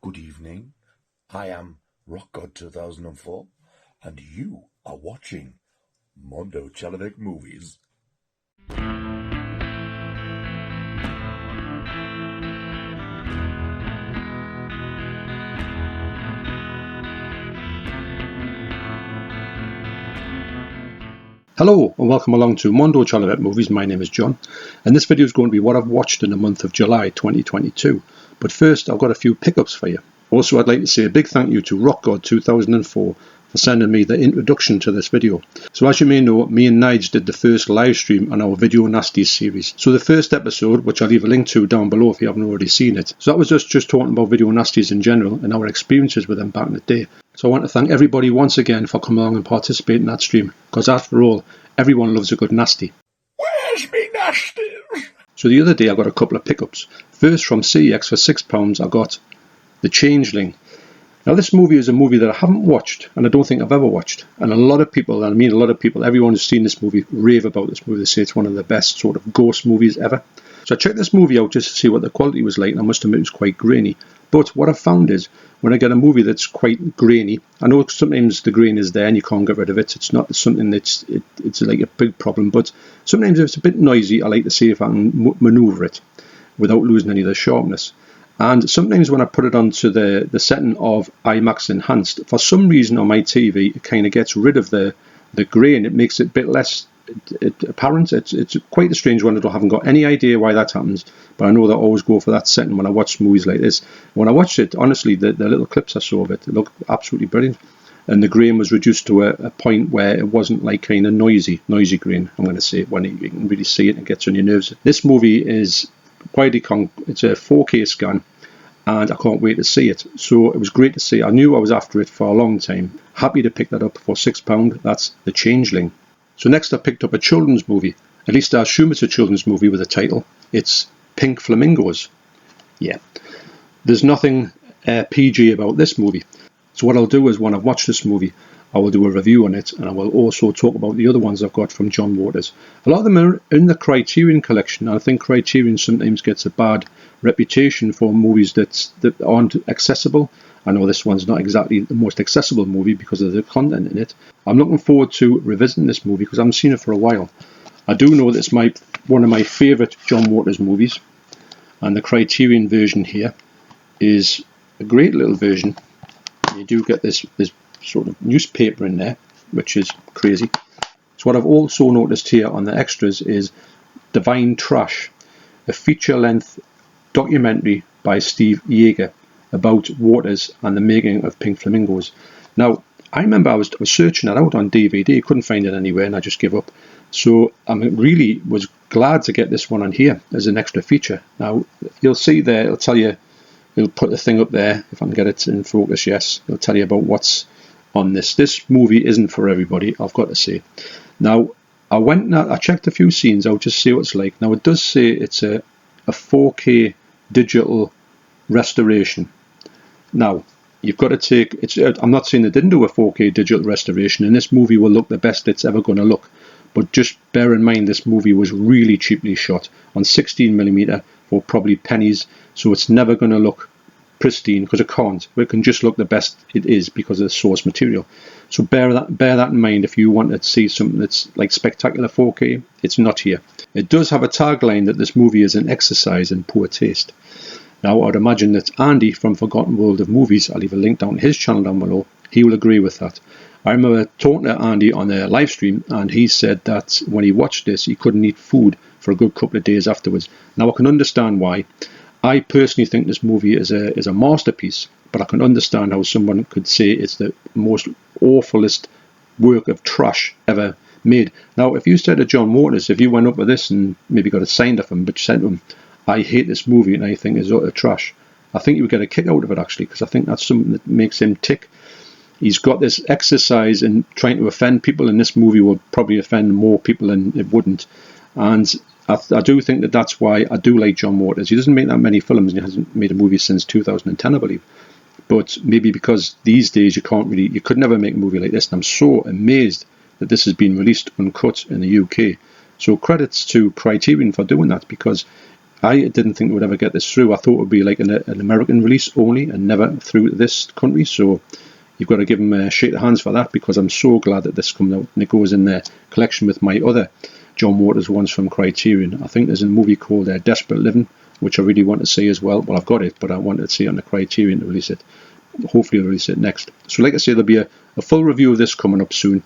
Good evening, I am Rock God 2004, and you are watching Mondo Chalanek Movies. Hello and welcome along to Mondo Chalanek Movies. My name is John, and this video is going to be what I've watched in the month of July 2022. But first, I've got a few pickups for you. Also, I'd like to say a big thank you to Rock God 2004 for sending me the introduction to this video. So as you may know, me and Nige did the first live stream on our Video Nasties series. So the first episode, which I'll leave a link to down below if you haven't already seen it. So that was just talking about Video Nasties in general and our experiences with them back in the day. So I want to thank everybody once again for coming along and participating in that stream, because after all, everyone loves a good nasty. Where's me Nasties? So the other day I got a couple of pickups. First, from CEX for £6 I got The Changeling. Now this movie is a movie that I haven't watched, and I don't think I've ever watched. And a lot of people, and I mean a lot of people, everyone who's seen this movie rave about this movie. They say it's one of the best sort of ghost movies ever. So I checked this movie out just to see what the quality was like, and I must admit it was quite grainy. But what I've found is, when I get a movie that's quite grainy, I know sometimes the grain is there and you can't get rid of it. It's not something that's it's like a big problem, but sometimes if it's a bit noisy, I like to see if I can manoeuvre it without losing any of the sharpness. And sometimes when I put it onto the setting of IMAX Enhanced, for some reason on my TV, it kind of gets rid of the grain. It makes it a bit less apparent. It's quite a strange one. I haven't got any idea why that happens, but I know that I always go for that setting when I watch movies like this. When I watched it, honestly, the little clips I saw of it looked absolutely brilliant, and the grain was reduced to a point where it wasn't like kind of noisy grain. I'm going to say it when you can really see it and it gets on your nerves. This movie is it's a 4K scan, and I can't wait to see it. So it was great to see. I knew I was after it for a long time. Happy to pick that up for £6. That's The Changeling. So next I picked up a children's movie. At least I assume it's a children's movie with a title. It's Pink Flamingos. Yeah. There's nothing PG about this movie. So what I'll do is, when I've watched this movie, I will do a review on it, and I will also talk about the other ones I've got from John Waters. A lot of them are in the Criterion collection. I think Criterion sometimes gets a bad reputation for movies that aren't accessible. I know this one's not exactly the most accessible movie because of the content in it. I'm looking forward to revisiting this movie because I haven't seen it for a while. I do know that it's one of my favourite John Waters movies, and the Criterion version here is a great little version. You do get this sort of newspaper in there, which is crazy. So what I've also noticed here on the extras is Divine Trash, a feature-length documentary by Steve Yeager about Waters and the making of Pink Flamingos. Now, I remember I was searching it out on DVD, couldn't find it anywhere, and I just gave up. So I really was glad to get this one on here as an extra feature. Now, you'll see there, it'll tell you, it'll put the thing up there, if I can get it in focus, yes. It'll tell you about what's on this. This movie isn't for everybody, I've got to say. Now, I checked a few scenes out just to see what it's like. Now, it does say it's a 4K digital restoration. Now, you've got to take, I'm not saying they didn't do a 4K digital restoration, and this movie will look the best it's ever going to look. But just bear in mind, this movie was really cheaply shot on 16mm for probably pennies, so it's never going to look pristine, because it can't. It can just look the best it is because of the source material. So bear that in mind if you want to see something that's like spectacular 4K. It's not here. It does have a tagline that this movie is an exercise in poor taste. Now, I'd imagine that Andy from Forgotten World of Movies, I'll leave a link down to his channel down below, he will agree with that. I remember talking to Andy on a live stream, and he said that when he watched this, he couldn't eat food for a good couple of days afterwards. Now, I can understand why. I personally think this movie is a masterpiece, but I can understand how someone could say it's the most awfulest work of trash ever made. Now, if you said to John Waters, if you went up with this and maybe got it signed off him, but you said to him, I hate this movie and I think it's utter trash, I think you would get a kick out of it, actually, because I think that's something that makes him tick. He's got this exercise in trying to offend people, and this movie will probably offend more people than it wouldn't. And I do think that's why I do like John Waters. He doesn't make that many films, and he hasn't made a movie since 2010, I believe. But maybe because these days you could never make a movie like this, and I'm so amazed that this has been released uncut in the UK. So credits to Criterion for doing that, because I didn't think we would ever get this through. I thought it would be like an American release only and never through this country. So you've got to give them a shake of hands for that, because I'm so glad that this comes out and it goes in their collection with my other John Waters ones from Criterion. I think there's a movie called Desperate Living, which I really want to see as well. Well, I've got it, but I wanted to see it on the Criterion to release it. Hopefully I'll release it next. So like I say, there'll be a full review of this coming up soon,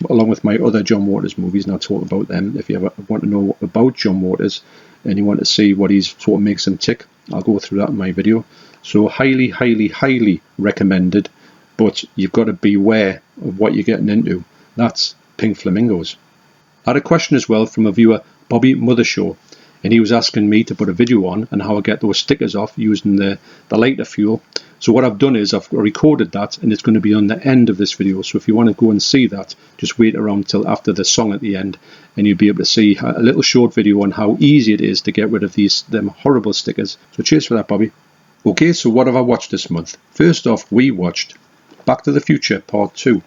along with my other John Waters movies, and I'll talk about them. If you ever want to know about John Waters and you want to see what he's sort of makes him tick, I'll go through that in my video. So highly, highly, highly recommended, but you've got to beware of what you're getting into. That's Pink Flamingos. I had a question as well from a viewer, Bobby Mothershaw, and he was asking me to put a video on and how I get those stickers off using the lighter fuel. So what I've done is I've recorded that, and it's going to be on the end of this video. So if you want to go and see that, just wait around till after the song at the end, and you'll be able to see a little short video on how easy it is to get rid of them horrible stickers. So cheers for that, Bobby. Okay, so what have I watched this month? First off, we watched Back to the Future Part 2.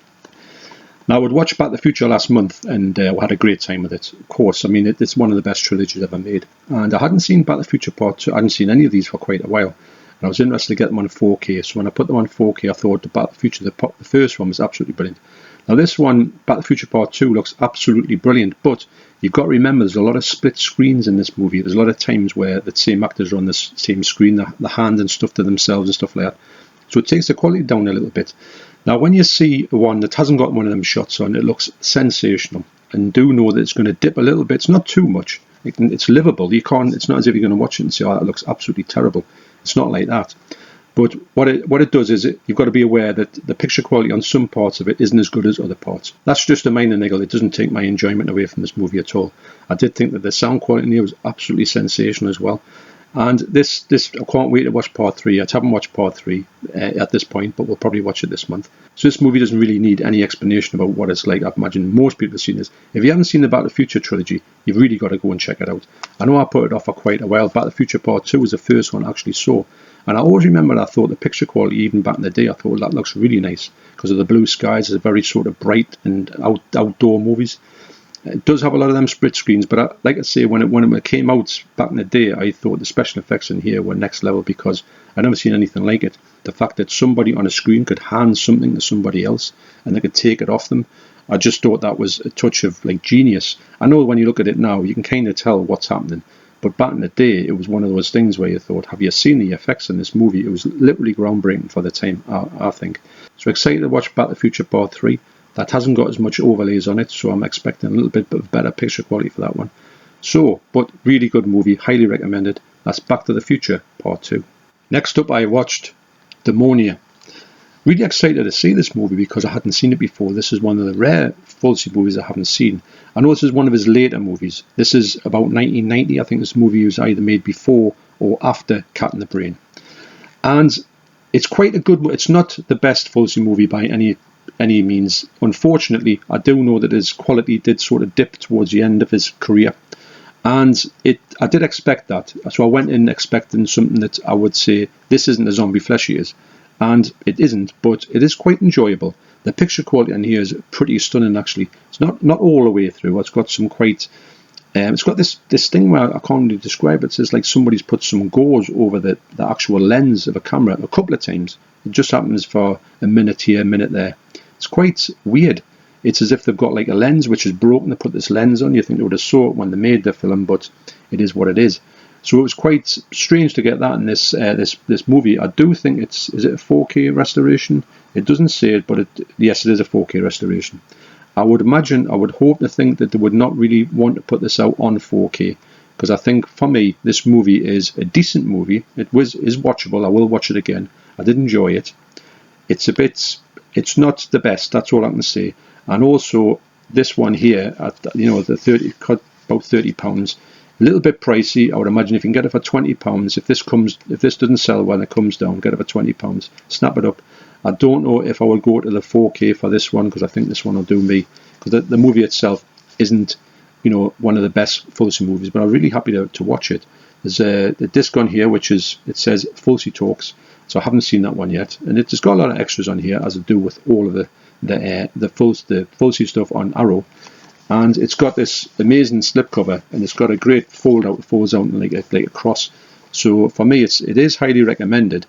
Now, I would watch Back to the Future last month, and we had a great time with it. Of course, I mean, it's one of the best trilogies ever made. And I hadn't seen Back to the Future Part 2. I hadn't seen any of these for quite a while. And I was interested to get them on 4K. So when I put them on 4K, I thought the Back to the Future, the first one was absolutely brilliant. Now, this one, Back to the Future Part 2, looks absolutely brilliant. But you've got to remember, there's a lot of split screens in this movie. There's a lot of times where the same actors are on the same screen, the hand and stuff to themselves and stuff like that. So it takes the quality down a little bit. Now, when you see one that hasn't got one of them shots on, it looks sensational. And do know that it's going to dip a little bit. It's not too much. It's livable. It's not as if you're going to watch it and say, oh, that looks absolutely terrible. It's not like that. But what it does is you've got to be aware that the picture quality on some parts of it isn't as good as other parts. That's just a minor niggle. It doesn't take my enjoyment away from this movie at all. I did think that the sound quality in here was absolutely sensational as well. And this I can't wait to watch Part 3. I haven't watched Part 3 at this point, but we'll probably watch it this month. So this movie doesn't really need any explanation about what it's like. I imagine most people have seen this. If you haven't seen the Back to the Future trilogy, you've really got to go and check it out. I know I put it off for quite a while. Back to the Future Part 2 was the first one I actually saw. And I always remember I thought the picture quality, even back in the day, I thought, well, that looks really nice because of the blue skies. It's a very sort of bright and outdoor movies. It does have a lot of them split screens, but like I say, when it came out back in the day, I thought the special effects in here were next level because I'd never seen anything like it. The fact that somebody on a screen could hand something to somebody else and they could take it off them, I just thought that was a touch of like genius. I know when you look at it now, you can kind of tell what's happening, but back in the day, it was one of those things where you thought, have you seen the effects in this movie? It was literally groundbreaking for the time, I think. So excited to watch Back to the Future Part 3. That hasn't got as much overlays on it, so I'm expecting a little bit of better picture quality for that one. So, but really good movie, highly recommended. That's Back to the Future Part 2. Next up, I watched Demonia. Really excited to see this movie because I hadn't seen it before. This is one of the rare Fulci movies I haven't seen. I know this is one of his later movies. This is about 1990. I think this movie was either made before or after Cat in the Brain. And it's quite a good movie. It's not the best Fulci movie by any means. Unfortunately, I do know that his quality did sort of dip towards the end of his career, and I did expect that. So I went in expecting something that I would say this isn't a zombie flesh he is, and it isn't, but it is quite enjoyable. The picture quality in here is pretty stunning actually. It's not all the way through. It's got some quite it's got this thing where I can't really describe it. It's just like somebody's put some gauze over the actual lens of a camera a couple of times. It just happens for a minute here, a minute there. It's quite weird. It's as if they've got like a lens which is broken. They put this lens on. You think they would have saw it when they made the film, but it is what it is. So it was quite strange to get that in this movie. I do think is it a 4K restoration? It doesn't say it, but yes, it is a 4K restoration. I would hope to think that they would not really want to put this out on 4K because I think for me this movie is a decent movie. It is watchable. I will watch it again. I did enjoy it. It's not the best, that's all I can say. And also this one here at about £30, a little bit pricey. I would imagine if you can get it for £20, if this doesn't sell when it comes down, get it for £20, snap it up. I don't know if I will go to the 4K for this one because I think this one will do me because the movie itself isn't one of the best Fulci movies, but I'm really happy to watch it. There's a disc on here it says Fulci Talks. So I haven't seen that one yet, and it's got a lot of extras on here, as I do with all of the Fulci stuff on Arrow. And it's got this amazing slipcover, and it's got a great fold out, folds out like a cross. So for me, it is highly recommended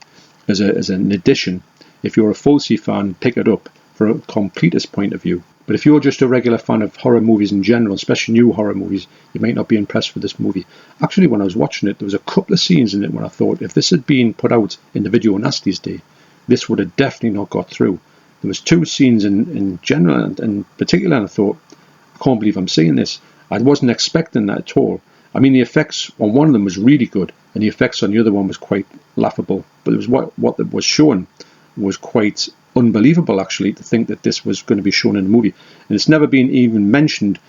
as an addition. If you're a full C fan, pick it up for a completist point of view. But if you're just a regular fan of horror movies in general, especially new horror movies, you might not be impressed with this movie. Actually, when I was watching it, there was a couple of scenes in it when I thought, if this had been put out in the Video Nasties day, this would have definitely not got through. There was two scenes in general and in particular, and I thought, I can't believe I'm seeing this. I wasn't expecting that at all. I mean, the effects on one of them was really good, and the effects on the other one was quite laughable. But it was what was shown was quite unbelievable, actually, to think that this was going to be shown in the movie. And it's never been even mentioned,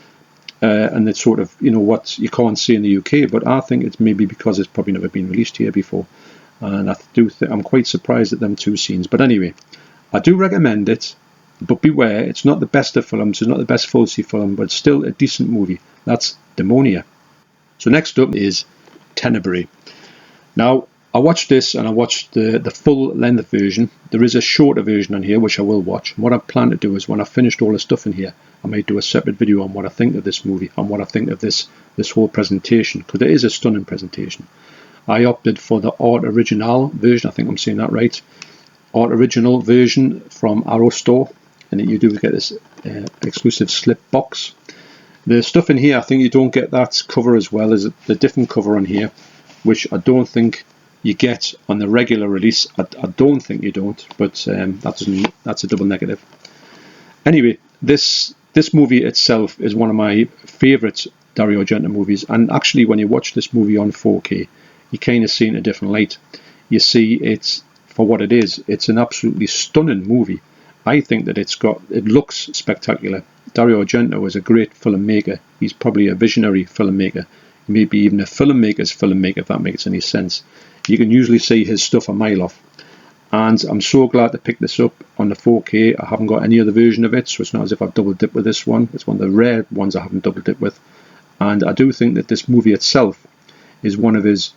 and it's sort of, what you can't see in the UK, but I think it's maybe because it's probably never been released here before. And I do think I'm quite surprised at them two scenes. But anyway, I do recommend it, but beware, it's not the best of films, it's not the best full C film, but it's still a decent movie. That's Demonia. So next up is Tenebree. Now, I watched this and I watched the full length version. There is a shorter version on here which I will watch. And what I plan to do is when I've finished all the stuff in here, I might do a separate video on what I think of this movie and what I think of this whole presentation, because it is a stunning presentation. I opted for the Art Original version, I think I'm saying that right. Art Original version from Arrow Store, and you do get this exclusive slip box. The stuff in here, I think you don't get that cover as well as the different cover on here, which I don't think you get on the regular release. I don't think you don't, but that's a double negative. Anyway, this movie itself is one of my favourite Dario Argento movies, and actually when you watch this movie on 4K, you kind of see it in a different light. You see it's for what it is. It's an absolutely stunning movie. I think that it looks spectacular. Dario Argento is a great filmmaker. He's probably a visionary filmmaker. Maybe even a filmmaker's filmmaker, if that makes any sense. You can usually see his stuff a mile off. And I'm so glad to pick this up on the 4K. I haven't got any other version of it, so it's not as if I've double dipped with this one. It's one of the rare ones I haven't double dipped with. And I do think that this movie itself is one of his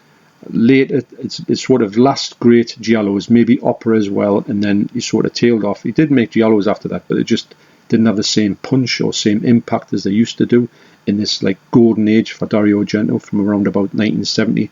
later, it's sort of last great giallos, maybe opera as well, and then he sort of tailed off. He did make giallos after that, but it just didn't have the same punch or same impact as they used to do in this like golden age for Dario Argento from around about 1970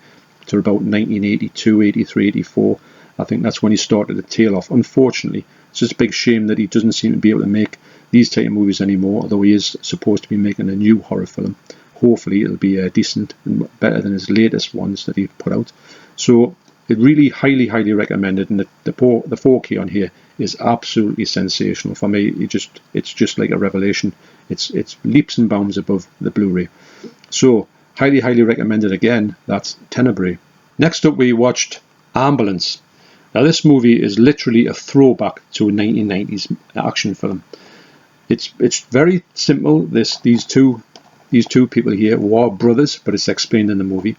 to about 1982, 83, 84. I think that's when he started to tail off. Unfortunately, it's just a big shame that he doesn't seem to be able to make these type of movies anymore, although he is supposed to be making a new horror film. Hopefully it'll be decent and better than his latest ones that he put out. So it really highly recommended, and the 4K on here is absolutely sensational for me. It's just like a revelation. It's leaps and bounds above the Blu-ray. So highly recommended again. That's Tenebree. Next up we watched Ambulance. Now this movie is literally a throwback to a 1990s action film. It's very simple. These two people here who are brothers, but it's explained in the movie.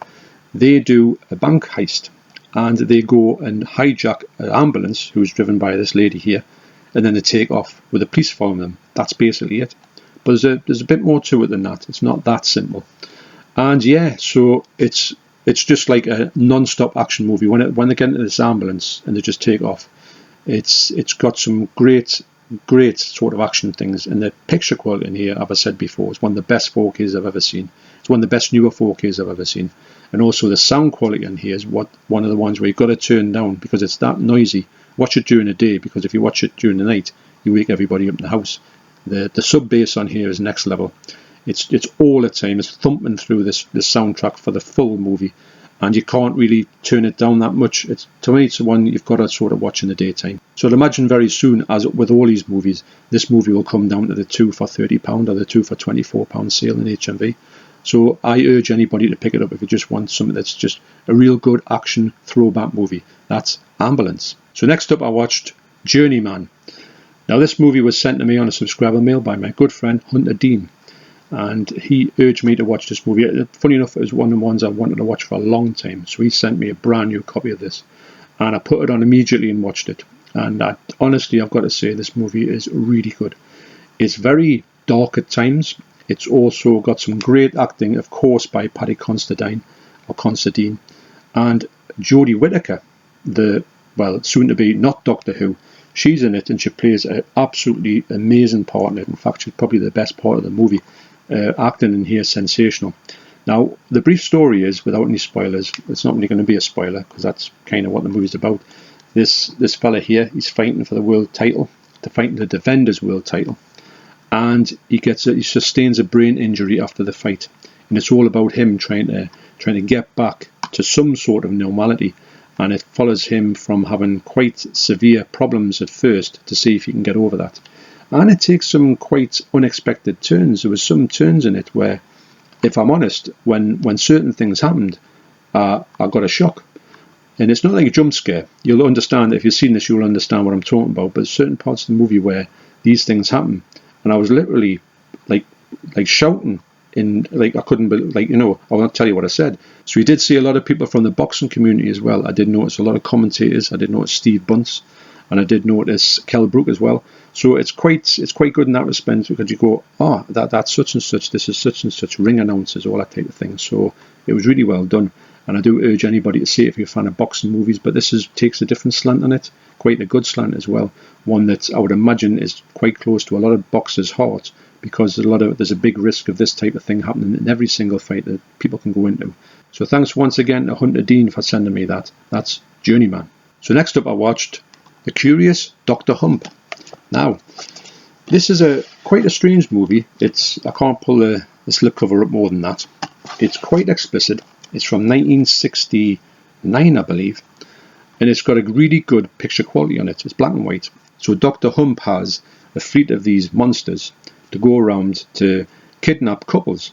They do a bank heist, and they go and hijack an ambulance who's driven by this lady here, and then they take off with the police following them. That's basically it. But there's a bit more to it than that. It's not that simple. And yeah, so it's just like a non-stop action movie. When they get into this ambulance and they just take off, it's got some great sort of action things, and the picture quality in here, as I said before, is one of the best 4Ks I've ever seen. It's one of the best newer 4Ks I've ever seen. And also the sound quality in here is one of the ones where you've got to turn down because it's that noisy. Watch it during the day, because if you watch it during the night, you wake everybody up in the house. The sub bass on here is next level. It's all the time. It's thumping through this soundtrack for the full movie, and you can't really turn it down that much. To me, it's the one you've got to sort of watch in the daytime. So I'd imagine very soon, as with all these movies, this movie will come down to the 2 for £30 or the 2 for £24 sale in HMV. So I urge anybody to pick it up if you just want something that's just a real good action throwback movie. That's Ambulance. So next up I watched Journeyman. Now this movie was sent to me on a subscriber mail by my good friend Hunter Dean, and he urged me to watch this movie. Funny enough, it was one of the ones I wanted to watch for a long time, so he sent me a brand new copy of this, and I put it on immediately and watched it. And honestly, I've got to say, this movie is really good. It's very dark at times. It's also got some great acting, of course, by Paddy Considine, and Jodie Whittaker, soon to be not Doctor Who. She's in it, and she plays an absolutely amazing part in it. In fact, she's probably the best part of the movie. acting in here is sensational. Now, the brief story is, without any spoilers, it's not really going to be a spoiler because that's kind of what the movie's about. This fella here, he's fighting for the world title, to defend his world title, and he sustains a brain injury after the fight, and it's all about him trying to get back to some sort of normality, and it follows him from having quite severe problems at first to see if he can get over that, and it takes some quite unexpected turns. There was some turns in it where, if I'm honest, when certain things happened, I got a shock. And it's not like a jump scare. You'll understand, if you've seen this, you'll understand what I'm talking about. But there's certain parts of the movie where these things happen, and I was literally like shouting in, like I couldn't believe, like, you know, I won't tell you what I said. So we did see a lot of people from the boxing community as well. I did notice a lot of commentators. I did notice Steve Bunce, and I did notice Kell Brook as well. So it's quite good in that respect, because you go, oh, that's such and such, this is such and such, ring announcers, all that type of thing. So it was really well done. And I do urge anybody to see it if you're a fan of boxing movies, but this takes a different slant on it, quite a good slant as well. One that I would imagine is quite close to a lot of boxers' hearts, because there's a big risk of this type of thing happening in every single fight that people can go into. So thanks once again to Hunter Dean for sending me that. That's Journeyman. So next up I watched The Curious Dr. Hump. Now, this is quite a strange movie. I can't pull the slipcover up more than that. It's quite explicit. It's from 1969, I believe, and it's got a really good picture quality on it. It's black and white. So Dr. Hump has a fleet of these monsters to go around to kidnap couples,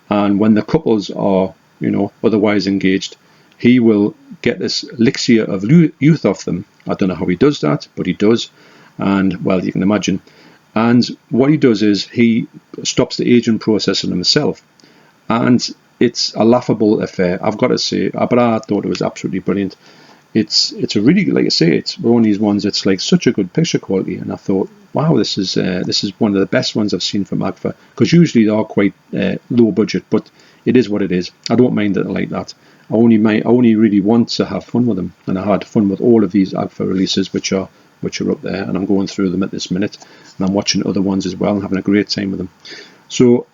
and when the couples are, you know, otherwise engaged, he will get this elixir of youth off them. I don't know how he does that, but he does, and well, you can imagine. And what he does is he stops the aging process in himself, and it's a laughable affair, I've got to say, but I thought it was absolutely brilliant. It's a really, like I say, it's one of these ones that's like such a good picture quality, and I thought, wow, this is one of the best ones I've seen from Agfa, because usually they are quite low budget, but it is what it is. I don't mind it like that. I only really want to have fun with them, and I had fun with all of these Agfa releases, which are up there, and I'm going through them at this minute, and I'm watching other ones as well and having a great time with them. So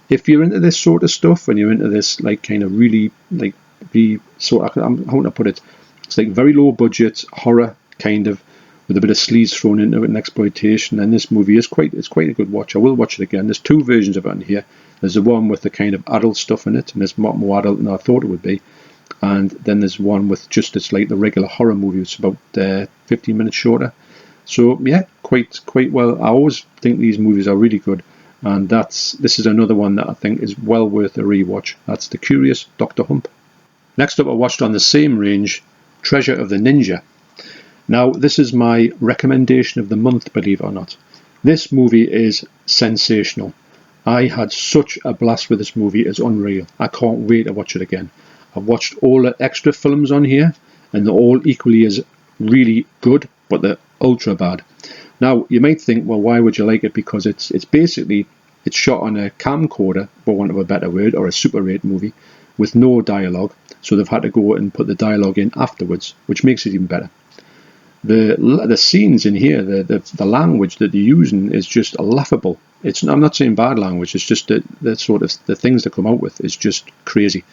if you're into this sort of stuff, and you're into this like kind of really like how to put it, it's like very low budget horror kind of, with a bit of sleaze thrown into it and exploitation, and this movie is quite a good watch. I will watch it again. There's two versions of it in here. There's the one with the kind of adult stuff in it, and it's more adult than I thought it would be, and then there's one with just, it's like the regular horror movie. It's about 15 minutes shorter. So yeah, quite well. I always think these movies are really good. And this is another one that I think is well worth a rewatch. That's The Curious Dr. Hump. Next up, I watched on the same range, Treasure of the Ninja. Now, this is my recommendation of the month, believe it or not. This movie is sensational. I had such a blast with this movie, it's unreal. I can't wait to watch it again. I've watched all the extra films on here, and they're all equally as really good, but they're ultra bad. Now, you might think, well, why would you like it? Because it's basically, it's shot on a camcorder, for want of a better word, or a Super 8 movie, with no dialogue. So they've had to go and put the dialogue in afterwards, which makes it even better. The scenes in here, the language that they're using is just laughable. I'm not saying bad language, it's just the sort of the things they come out with is just crazy.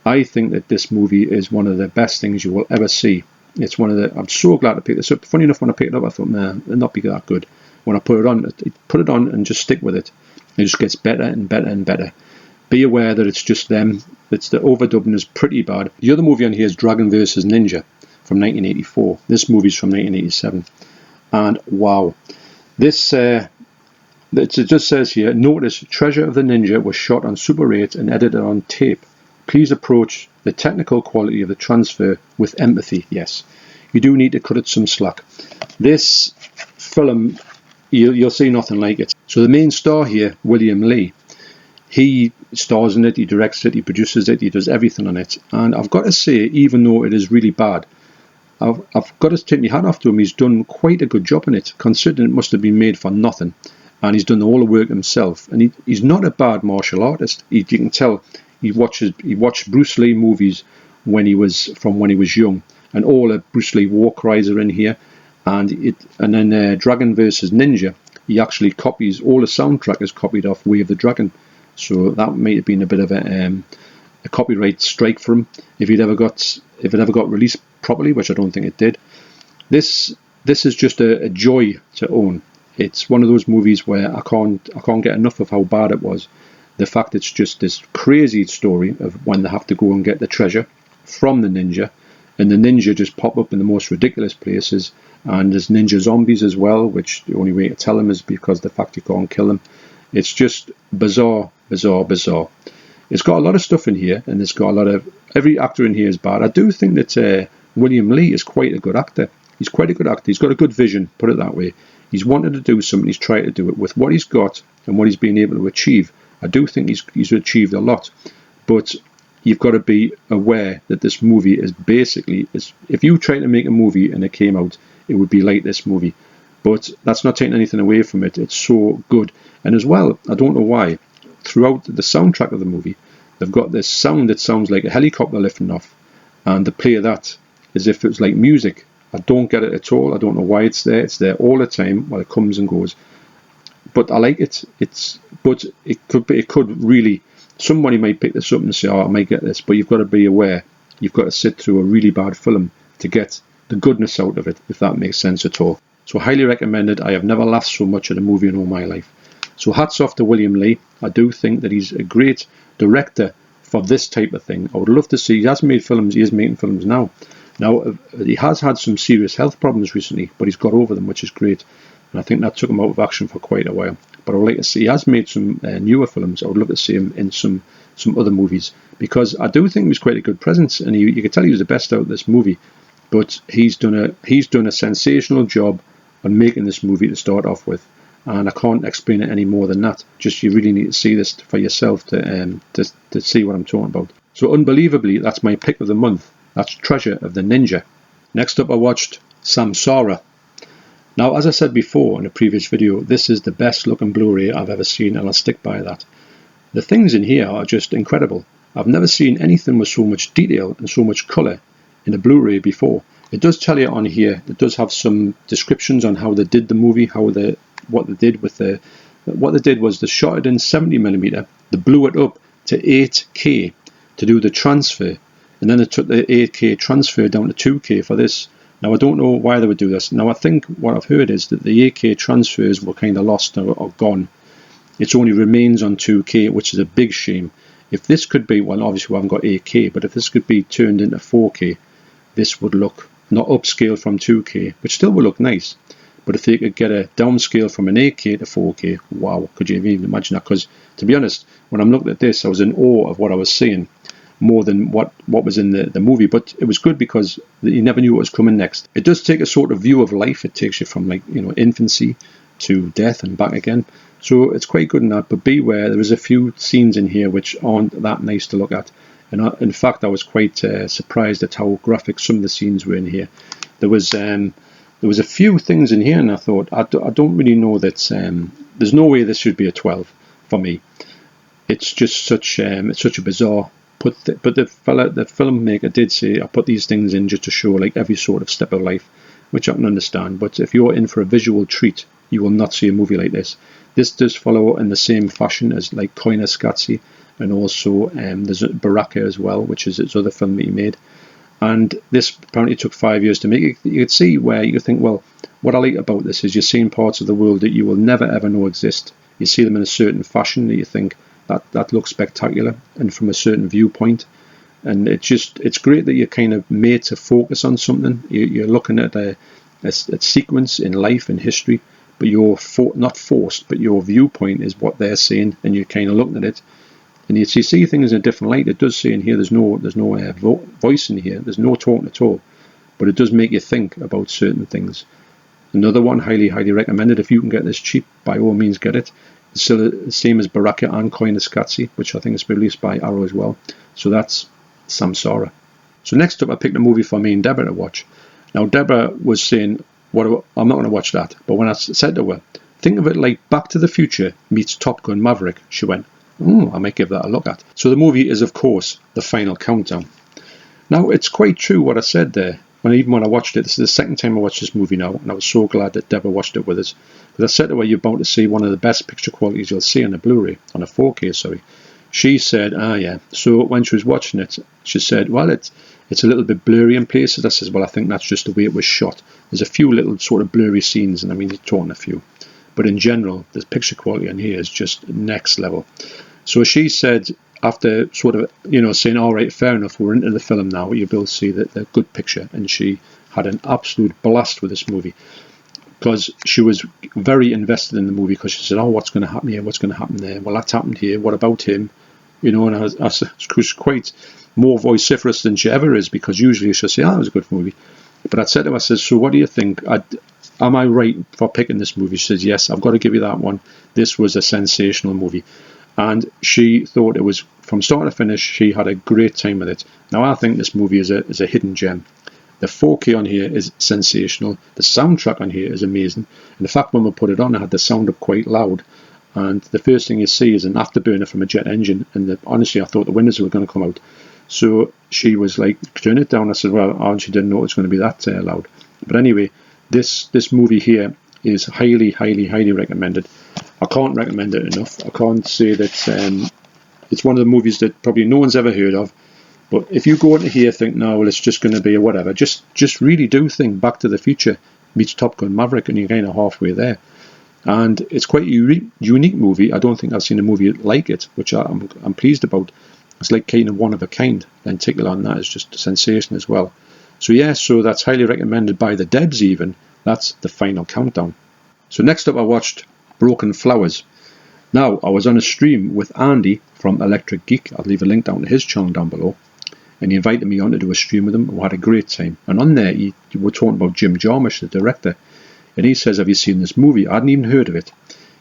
I think that this movie is one of the best things you will ever see. It's one of the. I'm so glad to pick this up. Funny enough, when I picked it up, I thought, nah, it'll not be that good. When I put it on and just stick with it, it just gets better and better and better. Be aware that it's just them. It's the overdubbing is pretty bad. The other movie on here is Dragon vs. Ninja from 1984. This movie's from 1987, and wow, this it just says here. Notice Treasure of the Ninja was shot on Super 8 and edited on tape. Please approach the technical quality of the transfer with empathy. Yes, you do need to cut it some slack. This film, you'll see nothing like it. So the main star here, William Lee, he stars in it, he directs it, he produces it, he does everything on it. And I've got to say, even though it is really bad, I've got to take my hat off to him. He's done quite a good job in it, considering it must have been made for nothing. And he's done all the work himself. And he's not a bad martial artist. You can tell. He watched Bruce Lee movies when he was young, and all the Bruce Lee war cries are in here, and then Dragon vs. Ninja. he actually copies, all the soundtrack is copied off Way of the Dragon. So that might have been a bit of a copyright strike for him if it ever got released properly, which I don't think it did. This is just a joy to own. It's one of those movies where I can't get enough of how bad it was. The fact it's just this crazy story of when they have to go and get the treasure from the ninja, and the ninja just pop up in the most ridiculous places, and there's ninja zombies as well, which the only way to tell them is because the fact you can't kill them. It's just bizarre. It's got a lot of stuff in here, and it's got a lot of, every actor in here is bad. I do think that William Lee is quite a good actor. He's quite a good actor. He's got a good vision, put it that way. He's wanted to do something, he's tried to do it. With what he's got and what he's been able to achieve, I do think he's achieved a lot. But you've got to be aware that this movie is basically, if you try to make a movie and it came out, it would be like this movie. But that's not taking anything away from it. It's so good. And as well, I don't know why, throughout the soundtrack of the movie, they've got this sound that sounds like a helicopter lifting off, and they play that as if it was like music. I don't get it at all. I don't know why it's there. It's there all the time while it comes and goes. But I like it. But it could really, somebody might pick this up and say, oh, I might get this. But you've got to be aware. You've got to sit through a really bad film to get the goodness out of it, if that makes sense at all. So highly recommended. I have never laughed so much at a movie in all my life. So hats off to William Lee. I do think that he's a great director for this type of thing. I would love to see, he has made films, he is making films now. Now, he has had some serious health problems recently, but he's got over them, which is great. And I think that took him out of action for quite a while. But I would like to see, he has made some newer films. I would love to see him in some other movies, because I do think he was quite a good presence, and you could tell he was the best out of this movie. But he's done a sensational job on making this movie to start off with. And I can't explain it any more than that. Just you really need to see this for yourself to see what I'm talking about. So unbelievably, that's my pick of the month. That's Treasure of the Ninja. Next up, I watched Samsara. Now, as I said before in a previous video, this is the best looking Blu-ray I've ever seen, and I'll stick by that. The things in here are just incredible. I've never seen anything with so much detail and so much colour in a Blu-ray before. It does tell you on here, it does have some descriptions on how they did the movie, what they did was they shot it in 70mm, they blew it up to 8K to do the transfer, and then they took the 8K transfer down to 2K for this. Now I don't know why they would do this. Now I think what I've heard is that the 8K transfers were kind of lost or gone. It only remains on 2K, which is a big shame. If this could be, well obviously we haven't got 8K, but if this could be turned into 4K, this would look, not upscale from 2K, which still would look nice. But if they could get a downscale from an 8K to 4K, wow, could you even imagine that? Because to be honest, when I'm looking at this, I was in awe of what I was seeing, more than what was in the movie. But it was good because you never knew what was coming next. It does take a sort of view of life. It takes you from, like, you know, infancy to death and back again. So it's quite good in that. But beware, there is a few scenes in here which aren't that nice to look at. And in fact, I was quite surprised at how graphic some of the scenes were in here. There was a few things in here, and I thought, I don't really know that. There's no way this should be a 12 for me. It's just such a bizarre. But the filmmaker did say, I put these things in just to show like every sort of step of life, which I can understand. But if you're in for a visual treat, you will not see a movie like this. This does follow in the same fashion as like Koyaanisqatsi, and also there's Baraka as well, which is its other film that he made. And this apparently took 5 years to make it. You could see where you think, well, what I like about this is you're seeing parts of the world that you will never ever know exist. You see them in a certain fashion that you think that looks spectacular, and from a certain viewpoint. And it's great that you're kind of made to focus on something. You're looking at a sequence in life and history, but you're not forced, but your viewpoint is what they're saying, and you're kind of looking at it. And you see things in a different light. It does say in here there's no voice in here. There's no talking at all. But it does make you think about certain things. Another one, highly, highly recommended. If you can get this cheap, by all means get it. It's still the same as Baraka and Koyaanisqatsi, which I think is released by Arrow as well. So that's Samsara. So next up, I picked a movie for me and Deborah to watch. Now, Deborah was saying, I'm not going to watch that. But when I said to her, think of it like Back to the Future meets Top Gun Maverick, she went, I might give that a look at. So the movie is, of course, The Final Countdown. Now, it's quite true what I said there. And even when I watched it, this is the second time I watched this movie now, and I was so glad that Deborah watched it with us. Because I said to her, you're about to see one of the best picture qualities you'll see on a Blu-ray, on a 4K, sorry. She said, yeah. So when she was watching it, she said, well, it's a little bit blurry in places. I says, well, I think that's just the way it was shot. There's a few little sort of blurry scenes, and I mean, you're talking a few. But in general, the picture quality on here is just next level. So she said, after sort of, saying, all right, fair enough, we're into the film now, you'll be able to see the good picture. And she had an absolute blast with this movie, because she was very invested in the movie, because she said, oh, what's going to happen here? What's going to happen there? Well, that's happened here. What about him? And I was quite more vociferous than she ever is, because usually she'll say, oh, it was a good movie. But I said to her, I said, so what do you think? Am I right for picking this movie? She says, yes, I've got to give you that one. This was a sensational movie. And she thought it was, from start to finish, she had a great time with it. Now, I think this movie is a hidden gem. The 4K on here is sensational. The soundtrack on here is amazing. And the fact when we put it on, it had the sound up quite loud. And the first thing you see is an afterburner from a jet engine. And honestly, I thought the windows were going to come out. So she was like, turn it down. I said, well, she didn't know it was going to be that loud. But anyway, this movie here is highly, highly, highly recommended. I can't recommend it enough. I can't say that it's one of the movies that probably no one's ever heard of. But if you go into here think, no, well, it's just going to be a whatever, just really do think Back to the Future meets Top Gun Maverick, and you're kind of halfway there. And it's quite a unique movie. I don't think I've seen a movie like it, which I'm pleased about. It's like kind of one of a kind. And Tickle on that is just a sensation as well. So yeah, so that's highly recommended by the Debs even. That's the final countdown. So next up I watched Broken Flowers. Now, I was on a stream with Andy from Electricgeek. I'll leave a link down to his channel down below. And he invited me on to do a stream with him. We had a great time. And on there, we were talking about Jim Jarmusch, the director. And he says, have you seen this movie? I hadn't even heard of it.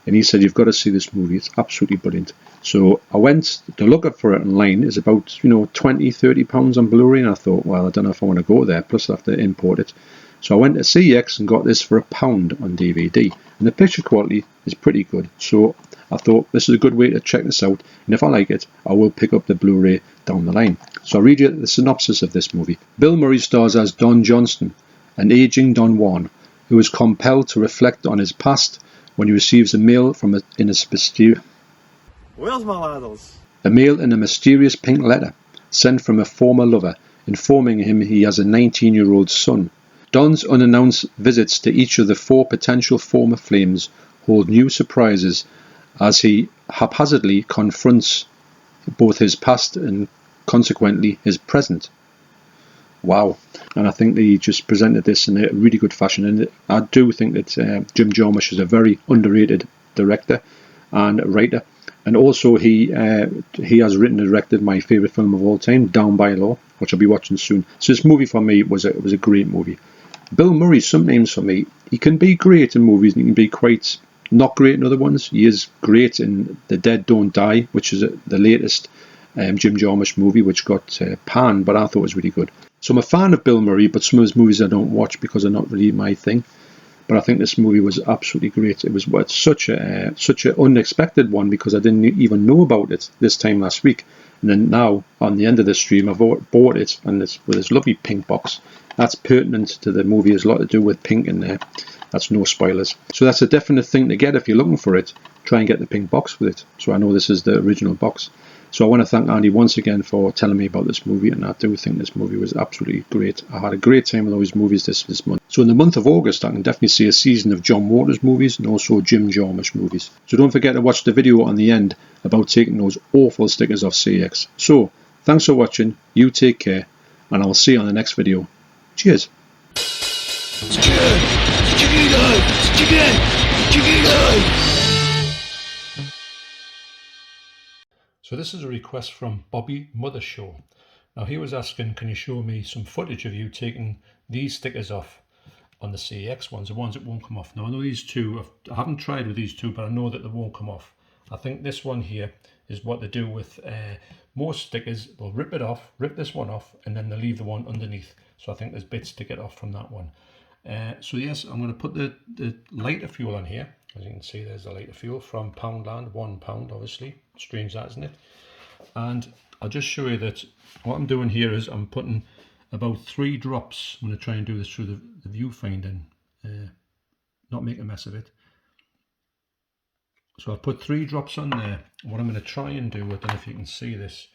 And he said, you've got to see this movie. It's absolutely brilliant. So I went to look up for it online. It's about, £20-30 on Blu-ray. And I thought, well, I don't know if I want to go there. Plus, I have to import it. So I went to CEX and got this for £1 on DVD. And the picture quality is pretty good. So I thought this is a good way to check this out. And if I like it, I will pick up the Blu-ray down the line. So I'll read you the synopsis of this movie. Bill Murray stars as Don Johnston, an aging Don Juan, who is compelled to reflect on his past when he receives a mail Where's my ladders? A mail in a mysterious pink letter sent from a former lover, informing him he has a 19-year-old son. Don's unannounced visits to each of the 4 potential former flames hold new surprises as he haphazardly confronts both his past and consequently his present. Wow. And I think he just presented this in a really good fashion. And I do think that Jim Jarmusch is a very underrated director and writer. And also he has written and directed my favourite film of all time, Down by Law, which I'll be watching soon. So this movie for me was a great movie. Bill Murray, sometimes for me, he can be great in movies and he can be quite not great in other ones. He is great in The Dead Don't Die, which is the latest Jim Jarmusch movie, which got panned, but I thought it was really good. So I'm a fan of Bill Murray, but some of his movies I don't watch because they're not really my thing. But I think this movie was absolutely great. It was such an unexpected one because I didn't even know about it this time last week. And then now, on the end of the stream, I've bought it, and it's with this lovely pink box. That's pertinent to the movie. There's a lot to do with pink in there. That's no spoilers. So that's a definite thing to get if you're looking for it. Try and get the pink box with it. So I know this is the original box. So I want to thank Andy once again for telling me about this movie, and I do think this movie was absolutely great. I had a great time with all his movies this month. So in the month of August, I can definitely see a season of John Waters movies and also Jim Jarmusch movies. So don't forget to watch the video on the end about taking those awful stickers off CEX. So thanks for watching, you take care, and I'll see you on the next video. Cheers. So this is a request from Bobby Mothershaw. Now he was asking, can you show me some footage of you taking these stickers off on the CEX ones, the ones that won't come off. Now I know these two, I haven't tried with these two, but I know that they won't come off. I think this one here is what they do with most stickers. They'll rip it off, rip this one off, and then they leave the one underneath. So I think there's bits to get off from that one. So yes, I'm going to put the lighter fuel on here. As you can see, there's the lighter fuel from Poundland, £1 obviously. Strange that, isn't it? And I'll just show you that what I'm doing here is I'm putting about 3 drops. I'm going to try and do this through the viewfinder, not make a mess of it. So I've put 3 drops on there. What I'm going to try and do, I don't know if you can see this,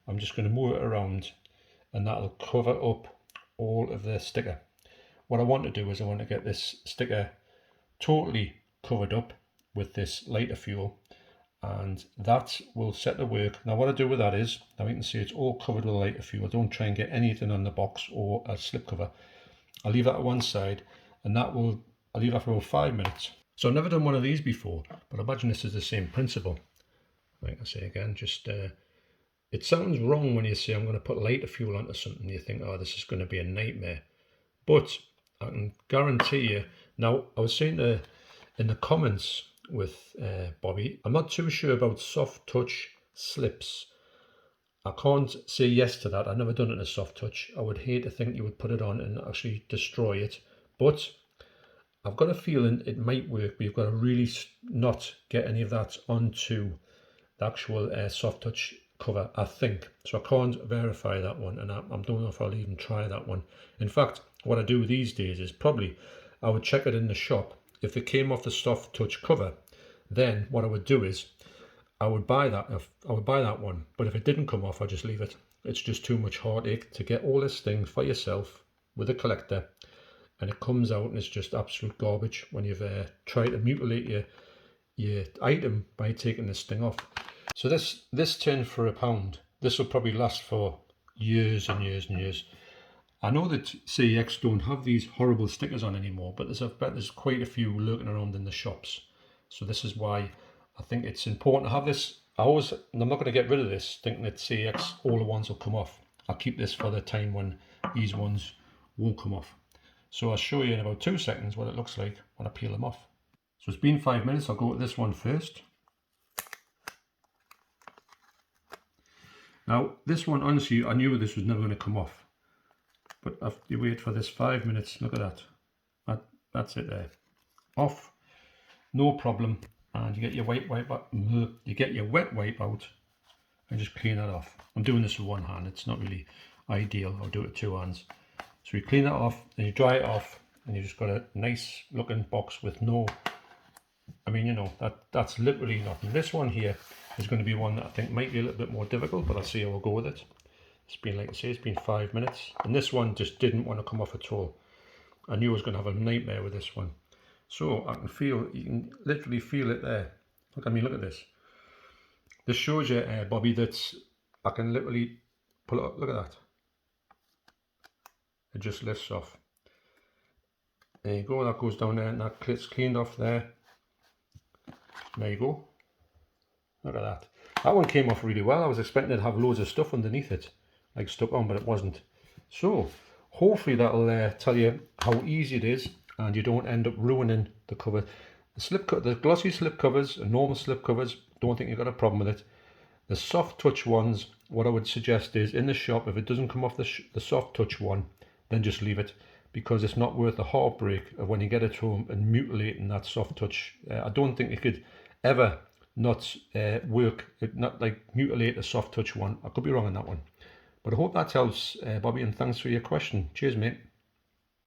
I'm just going to move it around and that'll cover up all of the sticker. What I want to do is I want to get this sticker totally covered up with this lighter fuel, and that will set the work. Now what I do with that is, now you can see it's all covered with lighter fuel. I don't try and get anything on the box or a slip cover. I'll leave that to one side, and I'll leave that for about 5 minutes. So I've never done one of these before, but I imagine this is the same principle. Like I say again, just it sounds wrong when you say I'm going to put lighter fuel onto something. You think, oh, this is going to be a nightmare. But I can guarantee you. Now, I was saying in the comments with Bobby, I'm not too sure about soft touch slips. I can't say yes to that. I've never done it in a soft touch. I would hate to think you would put it on and actually destroy it. But I've got a feeling it might work, but you've got to really not get any of that onto the actual soft touch cover, I think. So I can't verify that one, and I don't know if I'll even try that one. In fact, what I do these days is probably I would check it in the shop. If it came off the soft touch cover, then what I would do is I would buy that one. But if it didn't come off, I'd just leave it. It's just too much heartache to get all this thing for yourself with a collector, and it comes out and it's just absolute garbage when you've tried to mutilate your item by taking this thing off. So this tin for £1, this will probably last for years and years and years. I know that CEX don't have these horrible stickers on anymore, but I bet there's quite a few lurking around in the shops. So this is why I think it's important to have this. I'm not going to get rid of this thinking that CEX, all the ones will come off. I'll keep this for the time when these ones won't come off. So I'll show you in about 2 seconds what it looks like when I peel them off. So it's been 5 minutes. I'll go with this one first. Now this one, honestly, I knew this was never going to come off. But after you wait for this 5 minutes, look at that. That's it there. Off, no problem. And you get your wet wipe out, and just clean that off. I'm doing this with one hand. It's not really ideal. I'll do it with 2 hands. So you clean that off, and you dry it off, and you've just got a nice looking box with no, I mean, you know, that's literally nothing. This one here is going to be one that I think might be a little bit more difficult, but I'll see how I'll go with it. It's been, like I say, it's been 5 minutes, and this one just didn't want to come off at all. I knew I was going to have a nightmare with this one. So I can feel, you can literally feel it there. Look, I mean, look at this. This shows you, Bobby, that I can literally pull it up. Look at that. It just lifts off. There you go, that goes down there and that gets cleaned off there. There you go. Look at that. That one came off really well. I was expecting it to have loads of stuff underneath it, like stuck on, but it wasn't. So hopefully that'll tell you how easy it is and you don't end up ruining the cover. The glossy slip covers and normal slip covers, don't think you've got a problem with it. The soft touch ones, what I would suggest is in the shop, if it doesn't come off the soft touch one, then just leave it, because it's not worth the heartbreak of when you get it home and mutilating that soft touch. I don't think you could ever not mutilate a soft touch one. I could be wrong on that one, but I hope that helps, Bobby, and thanks for your question. Cheers, mate.